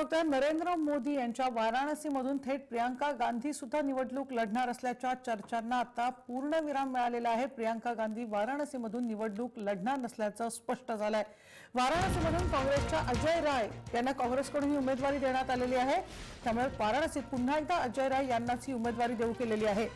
नरेंद्र मोदी यांच्या वाराणसीमधून थेट प्रियंका गांधी सुद्धा निवडणूक लढणार असल्याच्या चर्चांना आता पूर्णविराम मिळालेला आहे। प्रियंका गांधी वाराणसीमधून निवडणूक लढणार नसल्याचं स्पष्ट झालंय। वाराणसीमधून काँग्रेसच्या अजय राय यांना काँग्रेसकडून उमेदवारी देण्यात आलेली आहे। त्यामुळे वाराणसीत पुन्हा एकदा अजय राय यांनाच ही उमेदवारी देऊ केलेली आहे।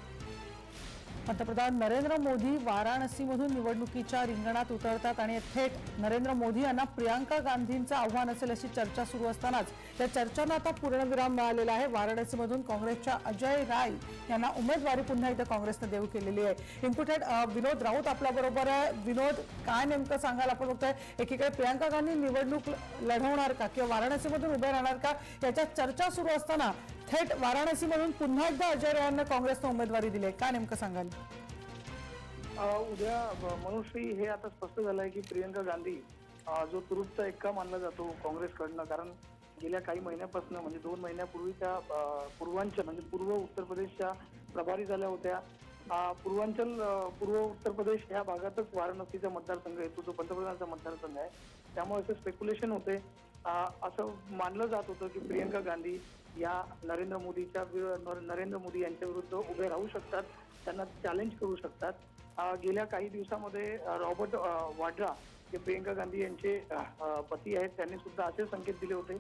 पंतप्रधान नरेंद्र मोदी वाराणसीमधून निवडणुकीच्या रिंगणात उतरतात आणि थेट नरेंद्र मोदी यांना प्रियंका गांधींचं आव्हान असेल अशी चर्चा सुरू असतानाच या चर्चांना आता पूर्णविराम मिळालेला आहे। वाराणसीमधून काँग्रेसच्या अजय राय यांना उमेदवारी पुन्हा एकदा काँग्रेसने देऊ केलेली आहे। इनपुट हेड विनोद राऊत आपल्या बरोबर आहे। विनोद, काय नेमकं सांगाल? आपण बघतोय एकीकडे प्रियंका गांधी निवडणूक लढवणार का किंवा वाराणसीमधून उभे राहणार का याच्या चर्चा सुरू असताना थेट वाराणसीमधून पुन्हा एकदा अजय राय यांना काँग्रेसने उमेदवारी दिली आहे। काय नेमकं सांगाल? उद्या मनुश्री हे आता स्पष्ट झालं आहे की प्रियंका गांधी जो तुरुपचा एक्का मानला जातो काँग्रेसकडनं, कारण गेल्या काही महिन्यापासून म्हणजे 2 महिन्यापूर्वी त्या पूर्वांचल म्हणजे पूर्व उत्तर प्रदेशच्या प्रभारी झाल्या होत्या। पूर्व उत्तर प्रदेश ह्या भागातच वाराणसीचा मतदारसंघ येतो, जो पंतप्रधानांचा मतदारसंघ आहे। त्यामुळे असे स्पेक्युलेशन होते, असं मानलं जात होतं की प्रियंका गांधी या नरेंद्र मोदी यांच्या विरुद्ध उभे राहू शकतात, त्यांना चॅलेंज करू शकतात। गेल्या काही दिवसामध्ये रॉबर्ट वाड्रा जे प्रियंका गांधी यांचे पती आहेत, त्यांनी सुद्धा असे संकेत दिले होते।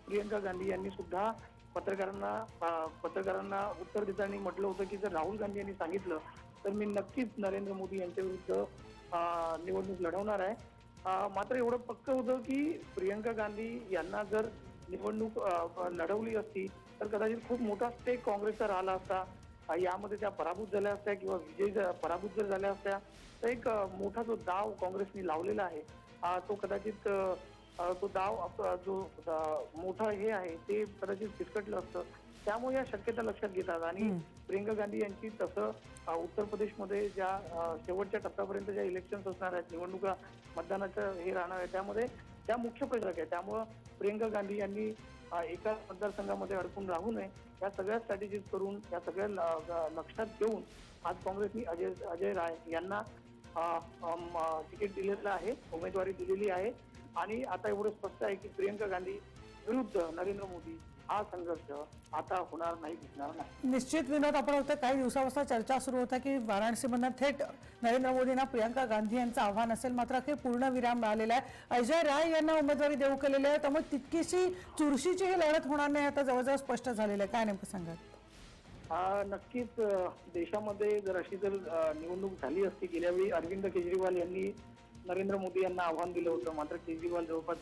प्रियंका गांधी यांनी सुद्धा पत्रकारांना उत्तर देताना म्हटलं होतं की जर राहुल गांधी यांनी सांगितलं तर मी नक्कीच नरेंद्र मोदी यांच्या विरुद्ध निवडणूक लढवणार आहे। मात्र एवढं पक्क होतं की प्रियंका गांधी यांना जर निवडणूक लढवली असती तर कदाचित खूप मोठा स्टेक काँग्रेसचा राहिला असता। यामध्ये त्या पराभूत झाल्या असत्या किंवा पराभूत जर झाल्या असत्या तर एक मोठा जो डाव काँग्रेसने लावलेला आहे तो कदाचित तो डाव जो मोठा हे आहे ते कदाचित फिसकटलं असतं। त्यामुळे या शक्यता लक्षात घेतात आणि प्रियंका गांधी यांची तसं उत्तर प्रदेशमध्ये ज्या शेवटच्या टप्प्यापर्यंत ज्या इलेक्शन्स असणार आहेत, निवडणुका मतदानाचं हे राहणार आहे, त्यामध्ये त्या मुख्य प्रेरक आहे। त्यामुळं प्रियंका गांधी यांनी एका मतदारसंघामध्ये अडकून राहू नये या सगळ्या स्ट्रॅटेजीज करून या सगळ्या लक्षात घेऊन आज काँग्रेसने अजय राय यांना तिकीट दिलेलं आहे, उमेदवारी दिलेली आहे। आणि आता एवढं स्पष्ट आहे की प्रियंका गांधी विरुद्ध नरेंद्र मोदी हा संघर्ष आता होणार नाही, दिसणार नाही। निश्चित विनोद, आपण होतं काही दिवसापासून चर्चा सुरू होता की वाराणसीमधून थेट नरेंद्र मोदींना प्रियंका गांधी यांचं आव्हान असेल, मात्र अखेर पूर्ण विराम मिळालेला आहे। अजय राय यांना उमेदवारी देऊ केलेली आहे, त्यामुळे तितकीशी चुरशीची ही लढत होणार नाही आता जवळजवळ स्पष्ट झालेलं आहे। काय नेमकं सांगाल? नक्कीच देशामध्ये जर अशी निवडणूक झाली असती, गेल्या वेळी अरविंद केजरीवाल यांनी नरेंद्र मोदी यांना आव्हान दिलं होतं, मात्र केजरीवाल जवळपास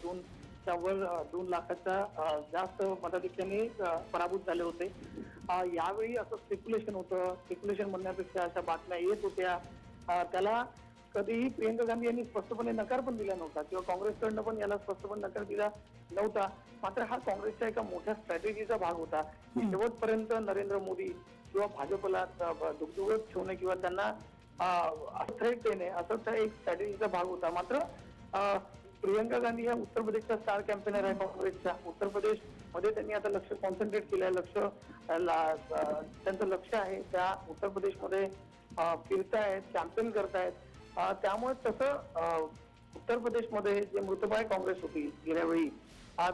2 लाखाच्या जास्त मताधिक्याने पराभूत झाले होते। यावेळी असं स्पेक्युलेशन होतं, स्पेक्युलेशन म्हणण्यापेक्षा अशा बातम्या येत होत्या, त्याला कधीही प्रियंका गांधी यांनी स्पष्टपणे नकार पण दिला नव्हता किंवा काँग्रेसकडनं पण याला स्पष्टपणे नकार दिला नव्हता। मात्र हा काँग्रेसच्या एका मोठ्या स्ट्रॅटेजीचा भाग होता की शेवटपर्यंत नरेंद्र मोदी किंवा भाजपला दुगदुगत ठेवणे किंवा त्यांना थ्रेट देणे असं एक स्ट्रॅटेजीचा भाग होता। मात्र प्रियंका गांधी ह्या उत्तर प्रदेशच्या स्टार कॅम्पेनर आहे काँग्रेसच्या। उत्तर प्रदेश मध्ये त्यांनी आता लक्ष कॉन्सन्ट्रेट केलंय, त्यांचं लक्ष आहे त्या उत्तर प्रदेशमध्ये फिरतायत, कॅम्पेन करतायत। त्यामुळे तसं उत्तर प्रदेशमध्ये जे मृतपाय काँग्रेस होती गेल्या वेळी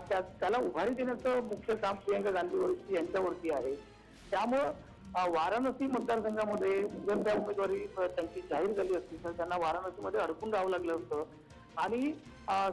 त्याला उभारी देण्याचं मुख्य काम प्रियंका गांधी यांच्यावरती आहे। त्यामुळं वाराणसी मतदारसंघामध्ये जर त्या उमेदवारी त्यांची जाहीर झाली असती तर त्यांना वाराणसीमध्ये अडकून राहावं लागलं असतं आणि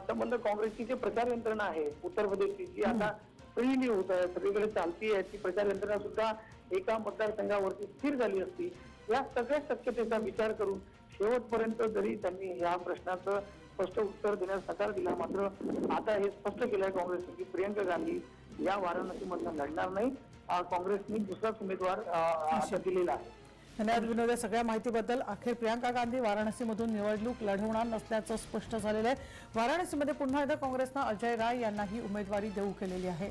संबंध काँग्रेसची जी प्रचार यंत्रणा आहे उत्तर प्रदेशची, जी आता फ्रीली होत आहे, सगळीकडे चालती आहे, ती प्रचार यंत्रणा सुद्धा एका मतदारसंघावरती स्थिर झाली असती। या सगळ्या शक्यतेचा विचार करून शेवटपर्यंत जरी त्यांनी या प्रश्नाचं स्पष्ट उत्तर देण्यास नकार दिला, मात्र आता हे स्पष्ट केलंय काँग्रेसने की प्रियंका गांधी या वाराणसीमधून लढणार नाही। काँग्रेसने दुसराच उमेदवार दिलेला आहे। धन्यवाद विनोद, सगळ्या माहितीबद्दल। अखेर प्रियंका गांधी वाराणसीमधून निवडणूक लढवणार नसल्याचं स्पष्ट झालेलं आहे। वाराणसीमध्ये पुन्हा एकदा काँग्रेसनं अजय राय यांना ही उमेदवारी देऊ केलेली आहे।